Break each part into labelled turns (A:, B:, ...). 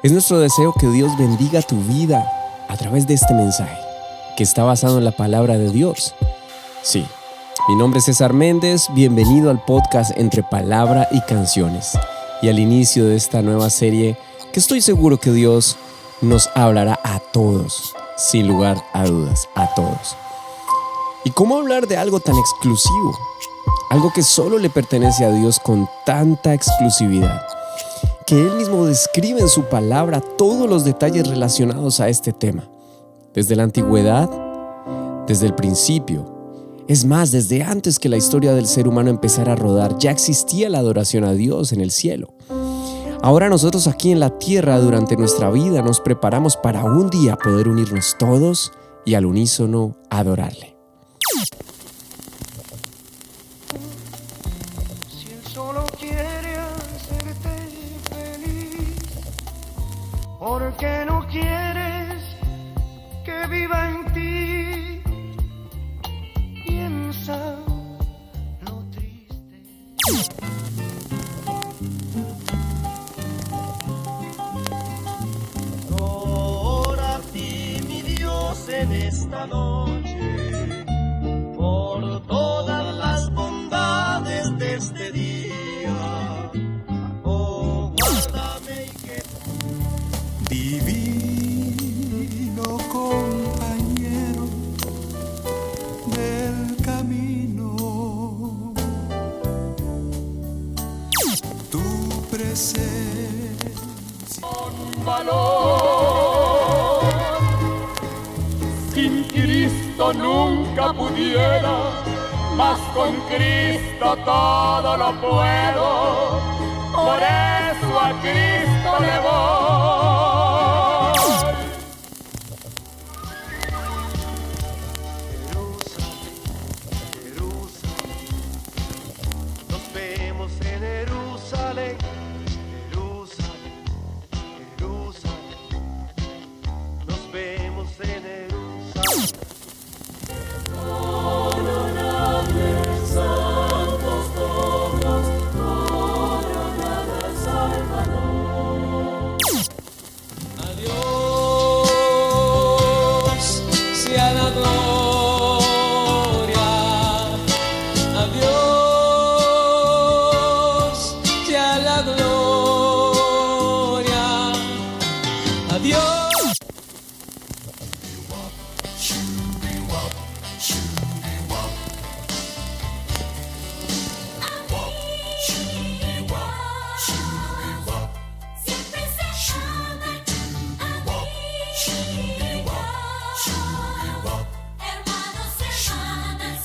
A: Es nuestro deseo que Dios bendiga tu vida a través de este mensaje, que está basado en la palabra de Dios. Sí, mi nombre es César Méndez, bienvenido al podcast Entre Palabra y Canciones, y al inicio de esta nueva serie que estoy seguro que Dios nos hablará a todos, sin lugar a dudas, a todos. ¿Y cómo hablar de algo tan exclusivo? Algo que solo le pertenece a Dios con tanta exclusividad, que Él mismo describe en su palabra todos los detalles relacionados a este tema. Desde la antigüedad, desde el principio. Es más, desde antes que la historia del ser humano empezara a rodar, ya existía la adoración a Dios en el cielo. Ahora nosotros aquí en la tierra, durante nuestra vida, nos preparamos para un día poder unirnos todos y al unísono adorarle.
B: Si Él solo quiere hacerte feliz, ¿por qué no quieres que viva en ti? Piensa lo triste.
C: Ora a ti, mi Dios, en esta noche, por todas las bondades de este día. Oh, guárdame y que
B: Divino compañero del camino, tu presencia.
D: Valor. Sin Cristo nunca pudiera, mas con Cristo todo lo puedo. Por eso a Cristo le voy.
C: Jerusalén, nos vemos en Jerusalén, Jerusalén, Jerusalén, nos vemos en Jerusalén.
E: Adiós sea la gloria, adiós sea la gloria, adiós.
F: Siempre se aman hermanos, hermanas,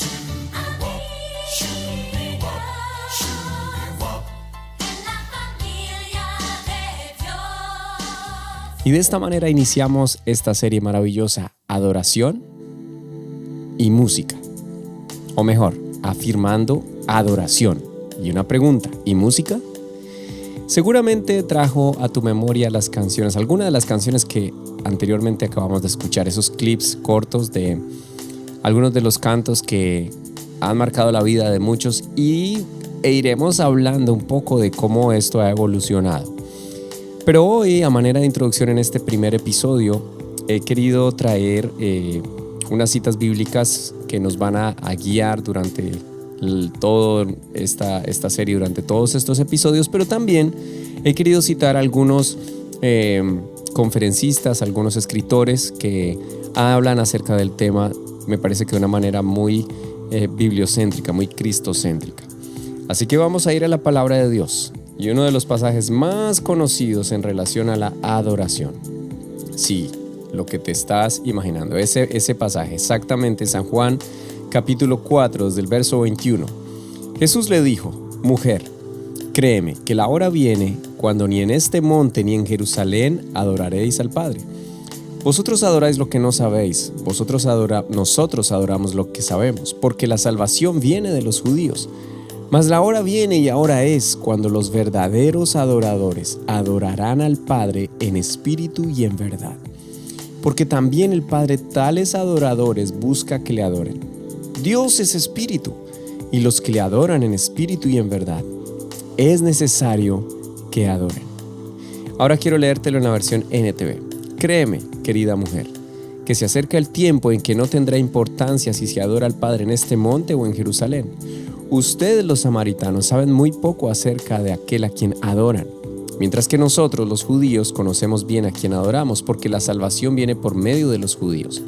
F: en la familia de Dios.
A: Y de esta manera iniciamos esta serie maravillosa, Adoración y Música. O mejor, afirmando adoración. Y una pregunta, ¿y música? Seguramente trajo a tu memoria las canciones, algunas de las canciones que anteriormente acabamos de escuchar, esos clips cortos de algunos de los cantos que han marcado la vida de muchos e iremos hablando un poco de cómo esto ha evolucionado. Pero hoy, a manera de introducción en este primer episodio, he querido traer unas citas bíblicas que nos van a guiar durante toda esta serie, durante todos estos episodios, pero también he querido citar a algunos conferencistas, algunos escritores que hablan acerca del tema, me parece que de una manera muy bibliocéntrica, muy cristocéntrica. Así que vamos a ir a la palabra de Dios y uno de los pasajes más conocidos en relación a la adoración. Sí, lo que te estás imaginando, ese pasaje, exactamente San Juan capítulo 4, desde el verso 21. Jesús le dijo: mujer, créeme que la hora viene cuando ni en este monte ni en Jerusalén adoraréis al Padre. Vosotros adoráis lo que no sabéis, nosotros adoramos lo que sabemos, porque la salvación viene de los judíos. Mas la hora viene y ahora es cuando los verdaderos adoradores adorarán al Padre en espíritu y en verdad. Porque también el Padre tales adoradores busca que le adoren. Dios es espíritu, y los que le adoran en espíritu y en verdad, es necesario que adoren. Ahora quiero leértelo en la versión NTV. Créeme, querida mujer, que se acerca el tiempo en que no tendrá importancia si se adora al Padre en este monte o en Jerusalén. Ustedes los samaritanos saben muy poco acerca de aquel a quien adoran, mientras que nosotros los judíos conocemos bien a quien adoramos, porque la salvación viene por medio de los judíos.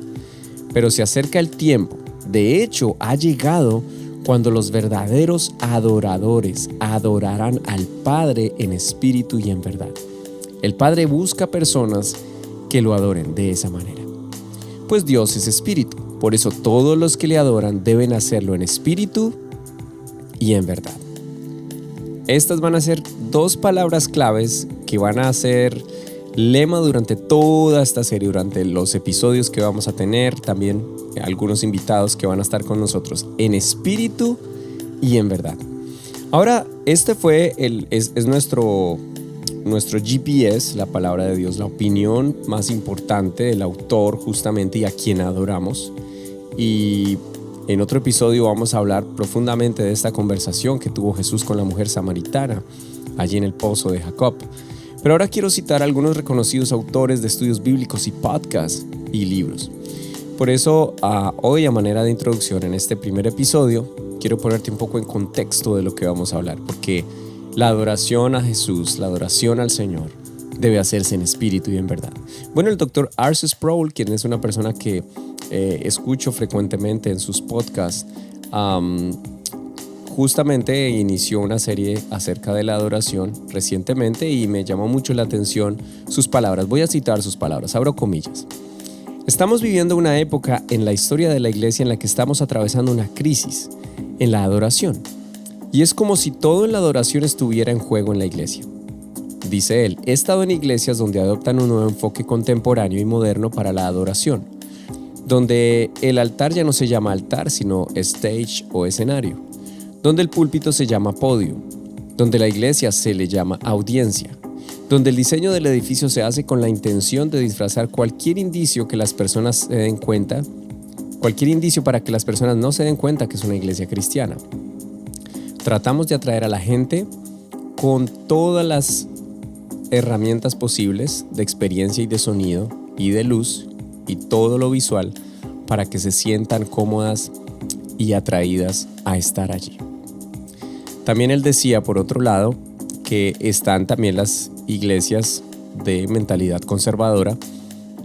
A: Pero se acerca el tiempo, de hecho ha llegado, cuando los verdaderos adoradores adorarán al Padre en espíritu y en verdad. El Padre busca personas que lo adoren de esa manera. Pues Dios es espíritu, por eso todos los que le adoran deben hacerlo en espíritu y en verdad. Estas van a ser dos palabras claves que van a ser lema durante toda esta serie, durante los episodios que vamos a tener, también algunos invitados que van a estar con nosotros, en espíritu y en verdad. Ahora, este fue es nuestro GPS, la palabra de Dios, la opinión más importante del autor justamente y a quien adoramos. Y en otro episodio vamos a hablar profundamente de esta conversación que tuvo Jesús con la mujer samaritana allí en el pozo de Jacob. Pero ahora quiero citar a algunos reconocidos autores de estudios bíblicos y podcasts y libros. Por eso, hoy a manera de introducción en este primer episodio, quiero ponerte un poco en contexto de lo que vamos a hablar, porque la adoración a Jesús, la adoración al Señor, debe hacerse en espíritu y en verdad. Bueno, el Dr. R.C. Sproul, quien es una persona que escucho frecuentemente en sus podcasts, justamente inició una serie acerca de la adoración recientemente y me llamó mucho la atención sus palabras. Voy a citar sus palabras, abro comillas. Estamos viviendo una época en la historia de la iglesia en la que estamos atravesando una crisis en la adoración. Y es como si todo en la adoración estuviera en juego en la iglesia. Dice él, he estado en iglesias donde adoptan un nuevo enfoque contemporáneo y moderno para la adoración, donde el altar ya no se llama altar, sino stage o escenario, donde el púlpito se llama podio, donde la iglesia se le llama audiencia, donde el diseño del edificio se hace con la intención de disfrazar cualquier indicio que las personas se den cuenta, cualquier indicio para que las personas no se den cuenta que es una iglesia cristiana. Tratamos de atraer a la gente con todas las herramientas posibles de experiencia y de sonido y de luz y todo lo visual para que se sientan cómodas y atraídas a estar allí. También él decía, por otro lado, que están también las iglesias de mentalidad conservadora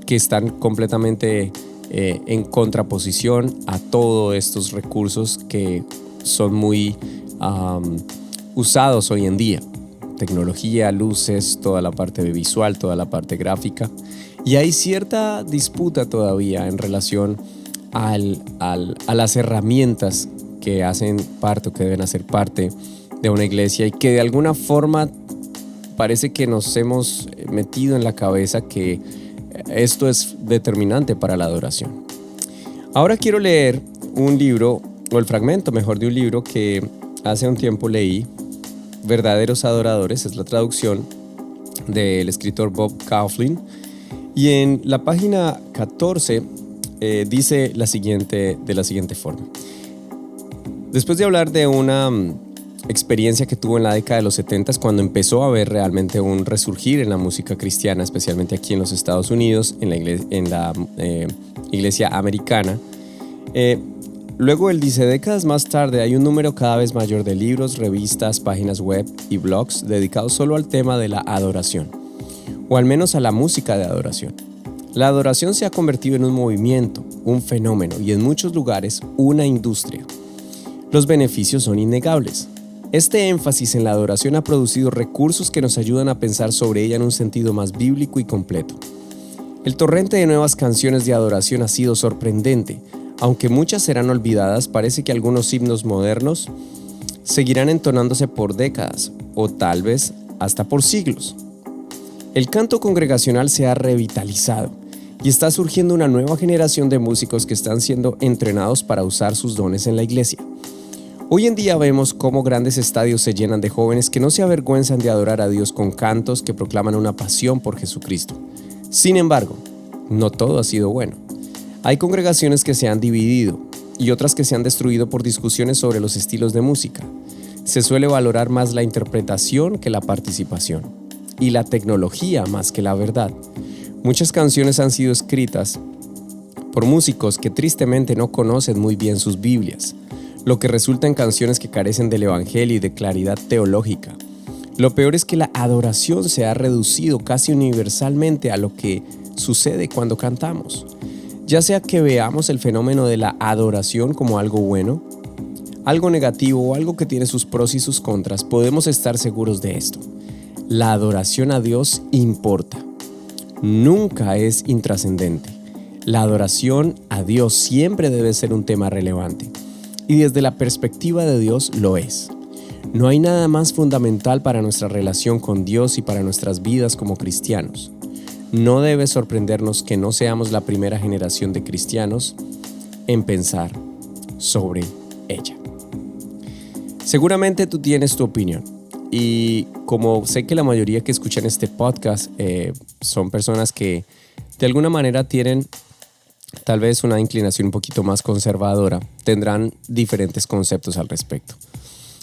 A: que están completamente en contraposición a todos estos recursos que son muy usados hoy en día. Tecnología, luces, toda la parte visual, toda la parte gráfica. Y hay cierta disputa todavía en relación a las herramientas que hacen parte o que deben hacer parte de una iglesia y que de alguna forma parece que nos hemos metido en la cabeza que esto es determinante para la adoración. Ahora quiero leer un libro, o el fragmento mejor de un libro que hace un tiempo leí, Verdaderos Adoradores, es la traducción del escritor Bob Kauflin, y en la página 14 dice de la siguiente forma. Después de hablar de una experiencia que tuvo en la década de los 70 cuando empezó a haber realmente un resurgir en la música cristiana, especialmente aquí en los Estados Unidos, en la iglesia americana. Luego él dice, décadas más tarde hay un número cada vez mayor de libros, revistas, páginas web y blogs dedicados solo al tema de la adoración, o al menos a la música de adoración. La adoración se ha convertido en un movimiento, un fenómeno y en muchos lugares una industria. Los beneficios son innegables. Este énfasis en la adoración ha producido recursos que nos ayudan a pensar sobre ella en un sentido más bíblico y completo. El torrente de nuevas canciones de adoración ha sido sorprendente. Aunque muchas serán olvidadas, parece que algunos himnos modernos seguirán entonándose por décadas o tal vez hasta por siglos. El canto congregacional se ha revitalizado y está surgiendo una nueva generación de músicos que están siendo entrenados para usar sus dones en la iglesia. Hoy en día vemos cómo grandes estadios se llenan de jóvenes que no se avergüenzan de adorar a Dios con cantos que proclaman una pasión por Jesucristo. Sin embargo, no todo ha sido bueno. Hay congregaciones que se han dividido y otras que se han destruido por discusiones sobre los estilos de música. Se suele valorar más la interpretación que la participación. y la tecnología más que la verdad. Muchas canciones han sido escritas por músicos que tristemente no conocen muy bien sus Biblias, lo que resulta en canciones que carecen del evangelio y de claridad teológica. Lo peor es que la adoración se ha reducido casi universalmente a lo que sucede cuando cantamos. Ya sea que veamos el fenómeno de la adoración como algo bueno, algo negativo o algo que tiene sus pros y sus contras, podemos estar seguros de esto. La adoración a Dios importa. Nunca es intrascendente. La adoración a Dios siempre debe ser un tema relevante. Y desde la perspectiva de Dios lo es. No hay nada más fundamental para nuestra relación con Dios y para nuestras vidas como cristianos. No debe sorprendernos que no seamos la primera generación de cristianos en pensar sobre ella. Seguramente tú tienes tu opinión y como sé que la mayoría que escuchan este podcast son personas que de alguna manera tienen tal vez una inclinación un poquito más conservadora, tendrán diferentes conceptos al respecto.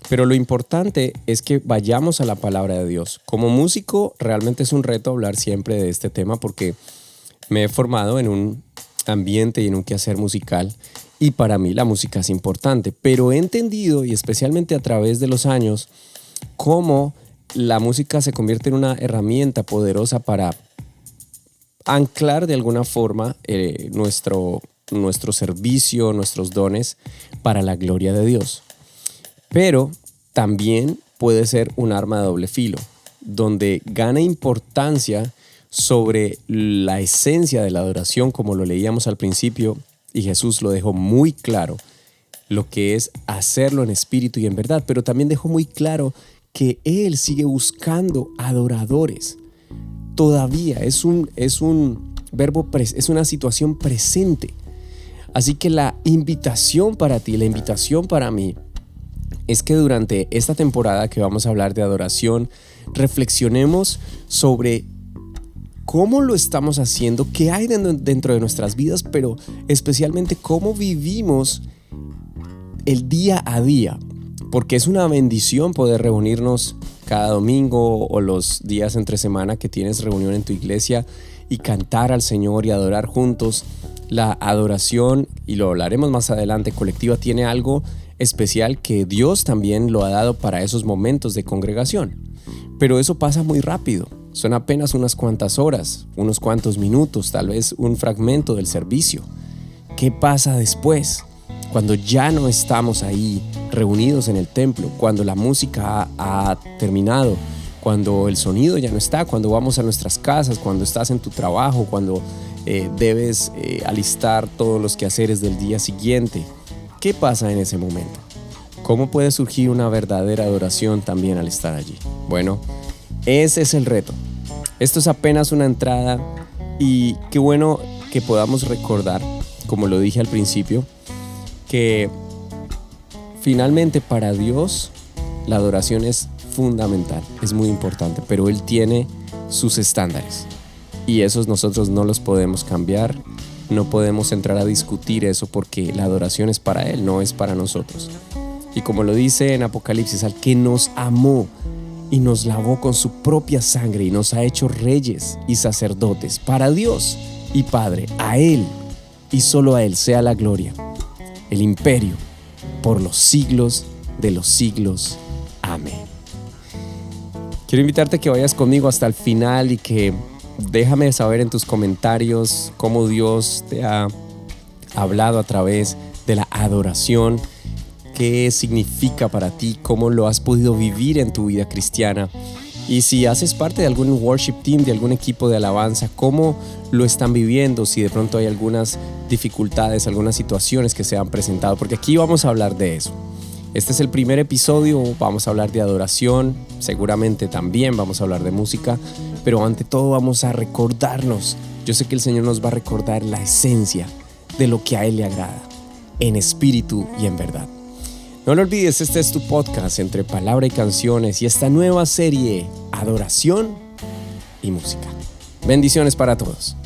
A: Pero lo importante es que vayamos a la palabra de Dios. Como músico, realmente es un reto hablar siempre de este tema porque me he formado en un ambiente y en un quehacer musical y para mí la música es importante. Pero he entendido, y especialmente a través de los años, cómo la música se convierte en una herramienta poderosa para anclar de alguna forma nuestro servicio, nuestros dones para la gloria de Dios. Pero también puede ser un arma de doble filo, donde gana importancia sobre la esencia de la adoración, como lo leíamos al principio, y Jesús lo dejó muy claro, lo que es hacerlo en espíritu y en verdad, pero también dejó muy claro que Él sigue buscando adoradores. Todavía es un verbo, es una situación presente. Así que la invitación para ti, la invitación para mí, es que durante esta temporada que vamos a hablar de adoración, reflexionemos sobre cómo lo estamos haciendo, qué hay dentro de nuestras vidas, pero especialmente cómo vivimos el día a día, porque es una bendición poder reunirnos cada domingo o los días entre semana que tienes reunión en tu iglesia y cantar al Señor y adorar juntos. La adoración, y lo hablaremos más adelante, colectiva, tiene algo especial que Dios también lo ha dado para esos momentos de congregación. Pero eso pasa muy rápido. Son apenas unas cuantas horas, unos cuantos minutos, tal vez un fragmento del servicio. ¿Qué pasa después? Cuando ya no estamos ahí reunidos en el templo, cuando la música ha terminado, cuando el sonido ya no está, cuando vamos a nuestras casas, cuando estás en tu trabajo, cuando debes alistar todos los quehaceres del día siguiente. ¿Qué pasa en ese momento? ¿Cómo puede surgir una verdadera adoración también al estar allí? Bueno, ese es el reto. Esto es apenas una entrada y qué bueno que podamos recordar, como lo dije al principio, que finalmente para Dios la adoración es fundamental, es muy importante, pero Él tiene sus estándares y esos nosotros no los podemos cambiar, no podemos entrar a discutir eso porque la adoración es para Él, no es para nosotros. Y como lo dice en Apocalipsis, al que nos amó y nos lavó con su propia sangre y nos ha hecho reyes y sacerdotes para Dios y Padre, a Él y solo a Él sea la gloria, el imperio, por los siglos de los siglos. Amén. Quiero invitarte a que vayas conmigo hasta el final y que déjame saber en tus comentarios cómo Dios te ha hablado a través de la adoración, qué significa para ti, cómo lo has podido vivir en tu vida cristiana. Y si haces parte de algún worship team, de algún equipo de alabanza, cómo lo están viviendo, si de pronto hay algunas dificultades, algunas situaciones que se han presentado, porque aquí vamos a hablar de eso. Este es el primer episodio, vamos a hablar de adoración, seguramente también vamos a hablar de música, pero ante todo vamos a recordarnos, yo sé que el Señor nos va a recordar la esencia de lo que a Él le agrada, en espíritu y en verdad. No lo olvides, este es tu podcast entre palabra y canciones y esta nueva serie, Adoración y Música. Bendiciones para todos.